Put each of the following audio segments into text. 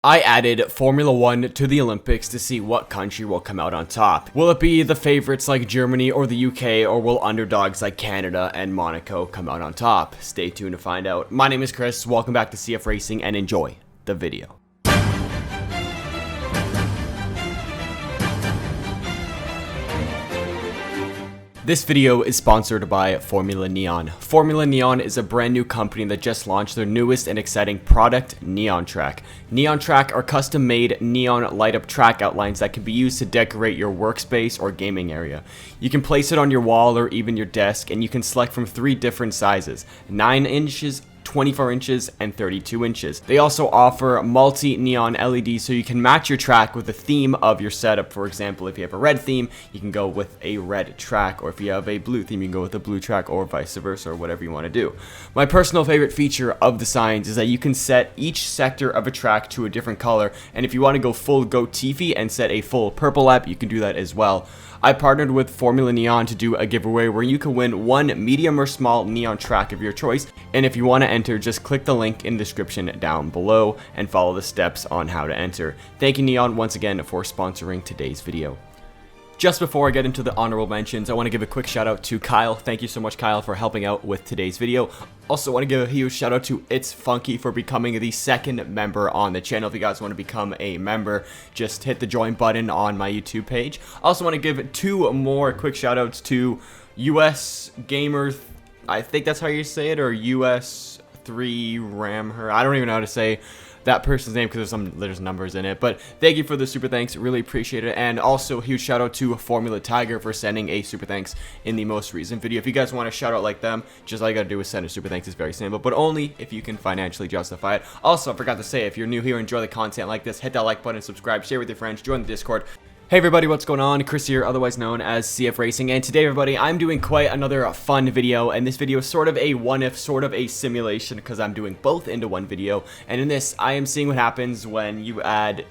I added Formula 1 to the Olympics to see what country will come out on top. Will it be the favorites like Germany or the UK, or will underdogs like Canada and Monaco come out on top? Stay tuned to find out. My name is Chris, welcome back to CF Racing, and enjoy the video. This video is sponsored by Formula Neon. Formula Neon is a brand new company that just launched their newest and exciting product, Neon Track. Neon Track are custom-made neon light-up track outlines that can be used to decorate your workspace or gaming area. You can place it on your wall or even your desk, and you can select from 3 different sizes: 9 inches, 24 inches, and 32 inches. They also offer multi-neon LEDs so you can match your track with the theme of your setup. For example, if you have a red theme, you can go with a red track, or if you have a blue theme, you can go with a blue track, or vice versa, or whatever you want to do. My personal favorite feature of the signs is that you can set each sector of a track to a different color, and if you want to go full goat Tiffy and set a full purple app, you can do that as well. I partnered with Formula Neon to do a giveaway where you can win one medium or small neon track of your choice, and if you want to enter, just click the link in the description down below and follow the steps on how to enter. Thank you, Neon, once again for sponsoring today's video. Just before I get into the honorable mentions, I want to give a quick shout out to Kyle. Thank you so much, Kyle, for helping out with today's video. Also want to give a huge shout out to It's Funky for becoming the 2nd member on the channel. If you guys want to become a member, just hit the join button on my YouTube page. Also want to give 2 more quick shout outs to US Gamer, I think that's how you say it, or US3 Ramher. I don't even know how to say that person's name because there's numbers in it, but thank you for the super thanks, really appreciate it. And also a huge shout out to Formula Tiger for sending a super thanks in the most recent video. If you guys want to shout out like them, just all you gotta do is send a super thanks. It's very simple, but only if you can financially justify it. Also, I forgot to say, if you're new here, enjoy the content like this, hit that like button, subscribe, share with your friends, join the Discord. Hey everybody, what's going on? Chris here, otherwise known as CF Racing, and today everybody, I'm doing quite another fun video, and this video is sort of a what-if, sort of a simulation, because I'm doing both into one video. And in this, I am seeing what happens when you add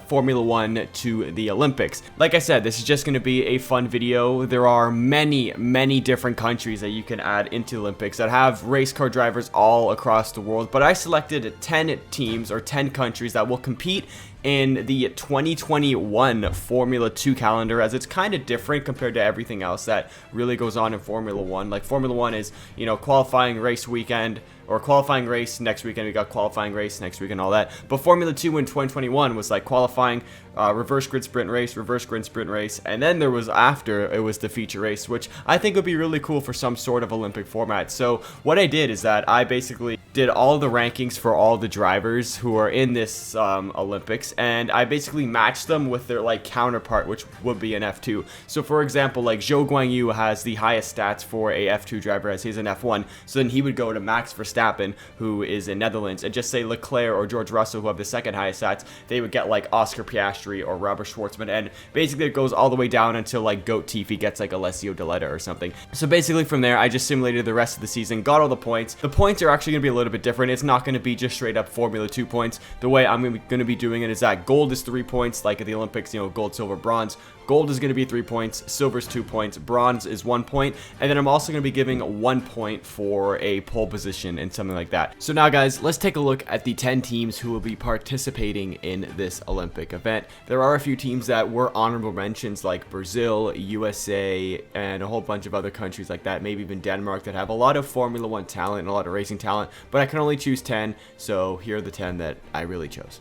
Formula 1 to the Olympics. Like I said, this is just going to be a fun video. There are many different countries that you can add into the Olympics that have race car drivers all across the world, but I selected 10 teams or 10 countries that will compete in the 2021 Formula 2 calendar, as it's kind of different compared to everything else that really goes on in Formula 1. Like Formula 1 is, you know, qualifying race weekend, or qualifying race next weekend, we got qualifying race next week and all that. But Formula 2 in 2021 was like qualifying, reverse grid sprint race, and then there was after, it was the feature race, which I think would be really cool for some sort of Olympic format. So what I did is that I basically did all the rankings for all the drivers who are in this Olympics, and I basically matched them with their like counterpart, which would be an F2. So for example, like Zhou Guanyu has the highest stats for a F2 driver, as he's an F1, so then he would go to Max Verstappen, who is in Netherlands, and just say Leclerc or George Russell, who have the 2nd highest stats, they would get like Oscar Piastri or Robert Schwartzman, and basically it goes all the way down until like Goat Tiffy gets like Alessio Deletta or something. So basically from there, I just simulated the rest of the season, got all the points. The points are actually going to be a little bit different. It's not going to be just straight up Formula 2 points. The way I'm going to be doing it is that gold is 3 points, like at the Olympics, you know, gold, silver, bronze. Gold is going to be 3 points, silver is 2 points, bronze is 1 point, and then I'm also going to be giving 1 point for a pole position and something like that. So now guys, let's take a look at the 10 teams who will be participating in this Olympic event. There are a few teams that were honorable mentions, like Brazil, USA, and a whole bunch of other countries like that, maybe even Denmark, that have a lot of Formula 1 talent and a lot of racing talent, but I can only choose 10, so here are the 10 that I really chose.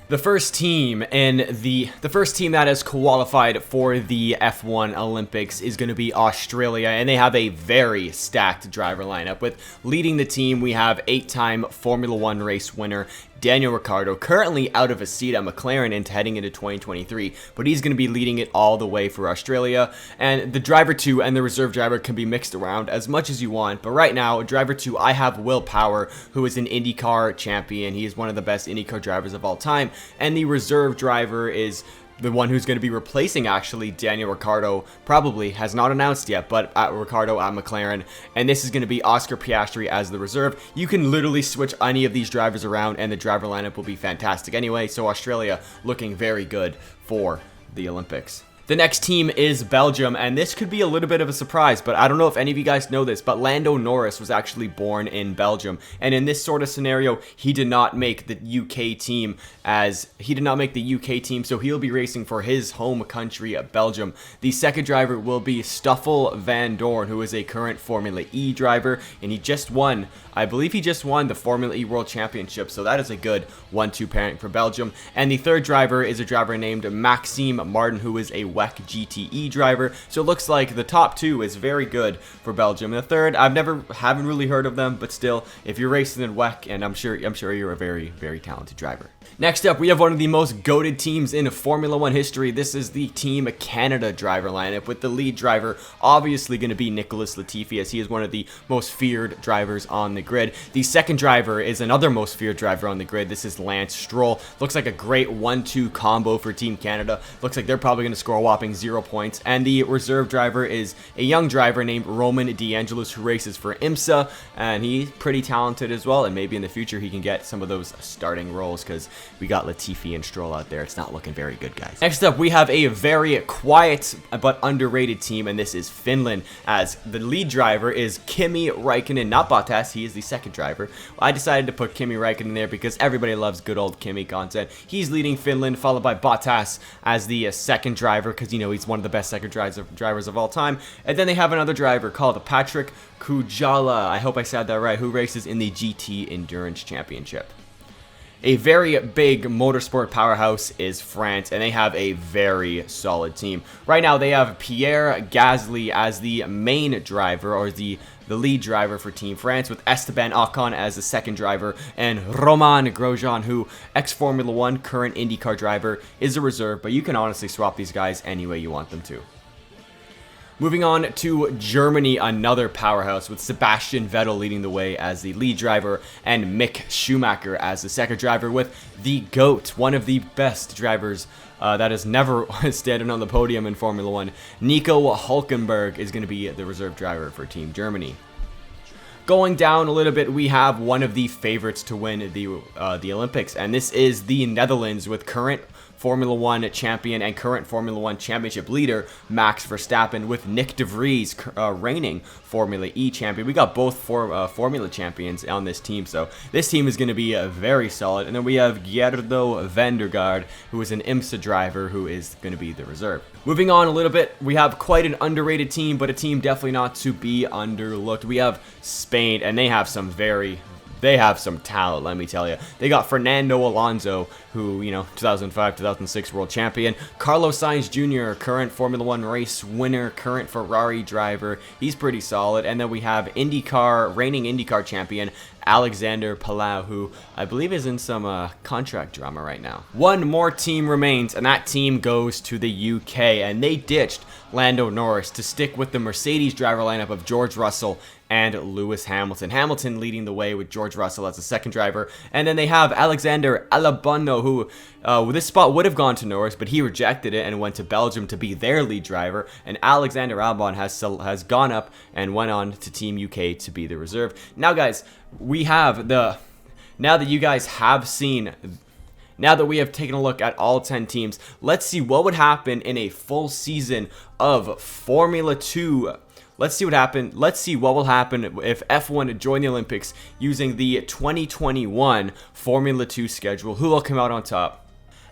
The first team that has qualified for the F1 Olympics is going to be Australia, and they have a very stacked driver lineup. With leading the team, we have 8-time Formula 1 race winner Daniel Ricciardo, currently out of a seat at McLaren and heading into 2023, but he's going to be leading it all the way for Australia. And the driver 2 and the reserve driver can be mixed around as much as you want, but right now, driver 2, I have Will Power, who is an IndyCar champion. He is one of the best IndyCar drivers of all time, and the reserve driver is the one who's going to be replacing actually Daniel Ricciardo, probably has not announced yet, but Ricciardo at McLaren, and this is going to be Oscar Piastri as the reserve. You can literally switch any of these drivers around and the driver lineup will be fantastic anyway, so Australia looking very good for the Olympics. The next team is Belgium, and this could be a little bit of a surprise, but I don't know if any of you guys know this, but Lando Norris was actually born in Belgium, and in this sort of scenario, he did not make the UK team, so he'll be racing for his home country, Belgium. The second driver will be Stoffel van Dorn, who is a current Formula E driver, and he just won, I believe he just won the Formula E World Championship, so that is a good 1-2 pairing for Belgium. And the third driver is a driver named Maxime Martin, who is a WEC GTE driver, so it looks like the top two is very good for Belgium. The third, haven't really heard of them, but still, if you're racing in WEC, and I'm sure you're a very, very talented driver. Next up, we have one of the most goated teams in Formula 1 history. This is the Team Canada driver lineup, with the lead driver obviously going to be Nicholas Latifi, as he is one of the most feared drivers on the grid. The second driver is another most feared driver on the grid. This is Lance Stroll. Looks like a great 1-2 combo for Team Canada. Looks like they're probably going to score a whopping 0 points. And the reserve driver is a young driver named Roman DeAngelis, who races for IMSA, and he's pretty talented as well, and maybe in the future he can get some of those starting roles, because we got Latifi and Stroll out there. It's not looking very good, guys. Next up, we have a very quiet but underrated team, and this is Finland, as the lead driver is Kimi Räikkönen, not Bottas. He is the second driver. I decided to put Kimi Räikkönen there because everybody loves good old Kimi content. He's leading Finland, followed by Bottas as the second driver, because, you know, he's one of the best second drivers of all time. And then they have another driver called Patrick Kujala, I hope I said that right, who races in the GT Endurance Championship. A very big motorsport powerhouse is France, and they have a very solid team. Right now, they have Pierre Gasly as the main driver, or the lead driver for Team France, with Esteban Ocon as the second driver, and Romain Grosjean, who ex-Formula 1 current IndyCar driver, is a reserve, but you can honestly swap these guys any way you want them to. Moving on to Germany, another powerhouse, with Sebastian Vettel leading the way as the lead driver and Mick Schumacher as the second driver, with the GOAT, one of the best drivers that has never standing on the podium in Formula 1. Nico Hülkenberg is going to be the reserve driver for Team Germany. Going down a little bit, we have one of the favorites to win the Olympics, and this is the Netherlands, with current Formula 1 champion and current Formula 1 championship leader Max Verstappen, with Nick de Vries reigning Formula E champion. We got both Formula champions on this team, so this team is going to be very solid. And then we have Gerdo Vendergaard, who is an IMSA driver, who is going to be the reserve. Moving on a little bit, we have quite an underrated team, but a team definitely not to be underlooked. We have Spain, and they have some talent, let me tell you. They got Fernando Alonso, who, you know, 2005, 2006 world champion. Carlos Sainz Jr., current Formula 1 race winner, current Ferrari driver. He's pretty solid. And then we have reigning IndyCar champion, Alexander Palau, who I believe is in some contract drama right now. One more team remains, and that team goes to the UK, and they ditched Lando Norris to stick with the Mercedes driver lineup of George Russell and Lewis Hamilton. Hamilton leading the way with George Russell as the second driver. And then they have Alexander Albon, who this spot would have gone to Norris, but he rejected it and went to Belgium to be their lead driver. And Alexander Albon has gone up and went on to Team UK to be the reserve. Now, guys, now that we have taken a look at all 10 teams, let's see what would happen in a full season of Formula 2. Let's see what will happen if F1 join the Olympics using the 2021 Formula 2 schedule. Who will come out on top?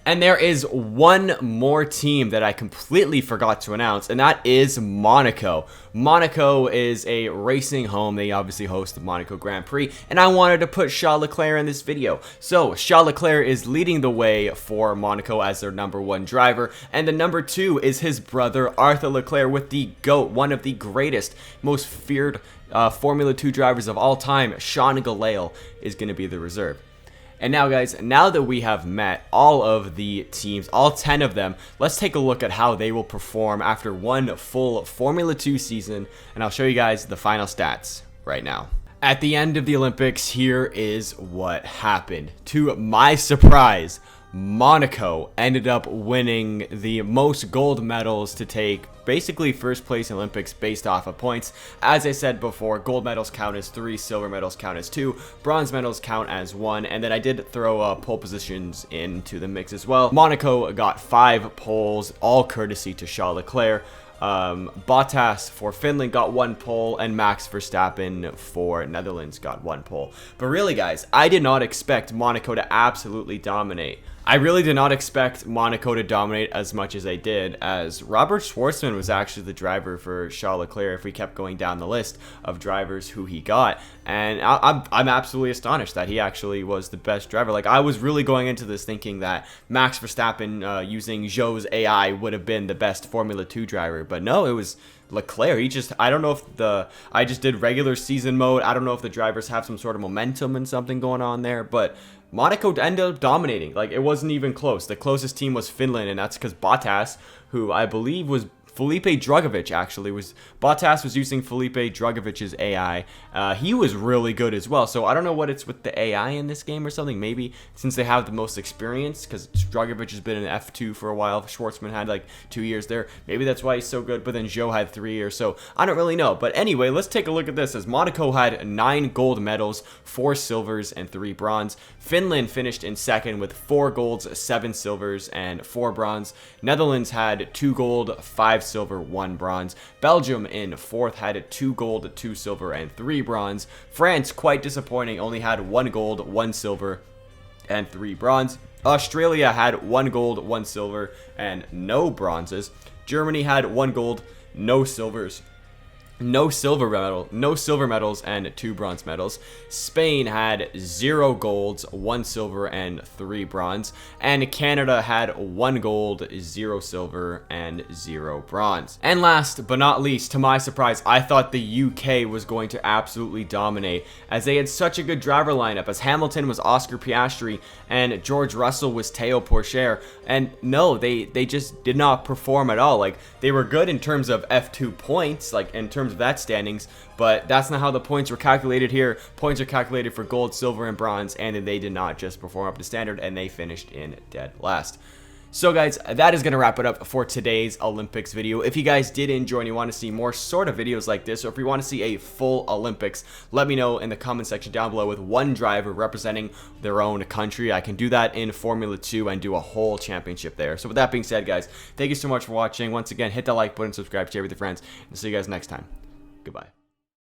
And there is one more team that I completely forgot to announce, and that is Monaco. Monaco is a racing home. They obviously host the Monaco Grand Prix, and I wanted to put Charles Leclerc in this video. So Charles Leclerc is leading the way for Monaco as their #1 driver, and the #2 is his brother Arthur Leclerc, with the GOAT, one of the greatest, most feared Formula 2 drivers of all time, Sean Gelael, is going to be the reserve. And now, guys, now that we have met all of the teams, all 10 of them, let's take a look at how they will perform after one full Formula 2 season, and I'll show you guys the final stats right now. At the end of the Olympics, here is what happened. To my surprise, Monaco ended up winning the most gold medals to take basically first place in Olympics based off of points. As I said before, gold medals count as 3, silver medals count as 2, bronze medals count as 1, and then I did throw pole positions into the mix as well. Monaco got 5 poles, all courtesy to Charles Leclerc. Bottas for Finland got 1 pole, and Max Verstappen for Netherlands got 1 pole. But really, guys, I did not expect Monaco to absolutely dominate. I really did not expect Monaco to dominate as much as they did, as Robert Schwartzman was actually the driver for Charles Leclerc if we kept going down the list of drivers who he got. And I'm absolutely astonished that he actually was the best driver. Like, I was really going into this thinking that Max Verstappen using Zhou's AI would have been the best Formula 2 driver. But no, it was Leclerc. I don't know if I just did regular season mode. I don't know if the drivers have some sort of momentum and something going on there, but Monaco ended up dominating. Like, it wasn't even close. The closest team was Finland, and that's because Bottas, who I believe was Felipe Drugovich, actually. Bottas was using Felipe Drugovich's AI. He was really good as well. So I don't know what it's with the AI in this game or something. Maybe since they have the most experience, because Drugovich has been in F2 for a while. Schwartzman had like 2 years there. Maybe that's why he's so good. But then Zhou had 3 years. So I don't really know. But anyway, let's take a look at this. As Monaco had 9 gold medals, 4 silvers, and 3 bronze. Finland finished in second with 4 golds, 7 silvers, and 4 bronze. Netherlands had 2 gold, 5 silver, 1 bronze. Belgium in 4th had 2 gold, 2 silver, and 3 bronze. France, quite disappointing, only had 1 gold, 1 silver, and 3 bronze. Australia had 1 gold, 1 silver, and no bronzes. Germany had 1 gold, no silvers, no silver medals, and 2 bronze medals. Spain had 0 golds, 1 silver, and 3 bronze. And Canada had 1 gold, 0 silver, and 0 bronze. And last but not least, to my surprise, I thought the UK was going to absolutely dominate, as they had such a good driver lineup, as Hamilton was Oscar Piastri and George Russell was Théo Pourchaire. And no, they just did not perform at all. Like, they were good in terms of F2 points, like in terms of that standings, but that's not how the points were calculated here. Points are calculated for gold, silver, and bronze, and they did not just perform up to standard, and they finished in dead last. So guys, that is going to wrap it up for today's Olympics video. If you guys did enjoy and you want to see more sort of videos like this, or if you want to see a full Olympics, let me know in the comment section down below with one driver representing their own country. I can do that in Formula 2 and do a whole championship there. So with that being said, guys, thank you so much for watching. Once again, hit that like button, subscribe, share with your friends, and see you guys next time. Goodbye.